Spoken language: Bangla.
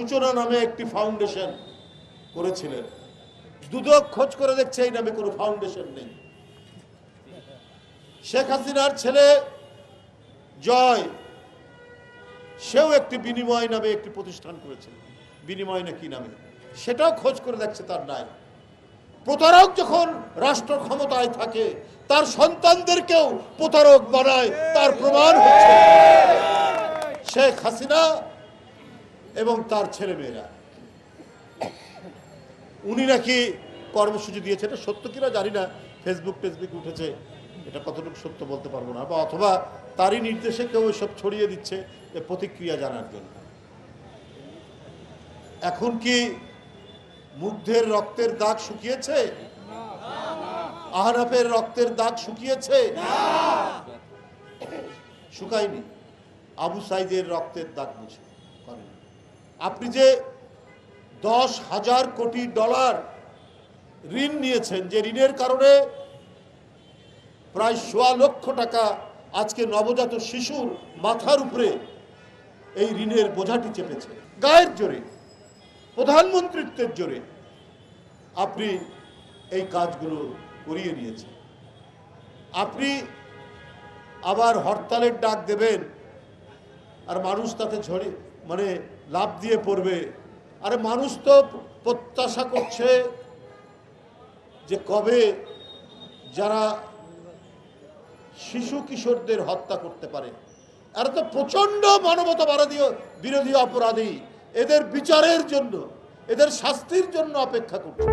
সূচনা নামে একটি ফাউন্ডেশন করেছিলেন। দুদক খোঁজ করে দেখছে এই নামে কোনো ফাউন্ডেশন নেই। শেখ হাসিনার ছেলে জয়, সেও একটি বিনিময় নামে একটি প্রতিষ্ঠান করেছিল, বিনিময় না কি নামে, সেটাও খোঁজ করে দেখছে তার নাই। প্রতারক যখন রাষ্ট্র ক্ষমতায় থাকে তার সন্তানদেরকেও প্রতারক বানায়, তার প্রমাণ হচ্ছে শেখ হাসিনা এবং তার ছেলেমেয়েরা। উনি নাকি কর্মসূচি দিয়েছে, এটা সত্য কিনা জানি না, ফেসবুক উঠেছে, এটা কতটুকু সত্য বলতে পারবো না, বা অথবা তারই নির্দেশে কেউ এসব ছড়িয়ে দিচ্ছে প্রতিক্রিয়া জানার জন্য। এখন কি মুগ্ধের রক্তের দাগ শুকিয়েছে? আহনাফের রক্তের দাগ শুকিয়েছে? শুকায়নি। আবু সাইদের রক্তের দাগ মুছে করেন। আপনি যে 10,000 কোটি ডলার ঋণ নিয়েছেন, যে ঋণের কারণে প্রায় 1.25 লক্ষ টাকা আজকে নবজাত শিশুর মাথার উপরে এই ঋণের বোঝাটি চেপেছে, গায়ের জোরে, প্রধানমন্ত্রীত্বের জোরে আপনি এই কাজগুলো করিয়ে নিয়েছেন। আপনি আবার হরতালের ডাক দেবেন আর মানুষ তাতে লাভ দিয়ে পড়বে। আরে মানুষ তো প্রত্যাশা করছে যে কবে যারা শিশু কিশোরদের হত্যা করতে পারে, এরা তো প্রচন্ড মানবতা বিরোধী অপরাধী, এদের বিচারের জন্য, এদের শাস্তির জন্য অপেক্ষা করছে।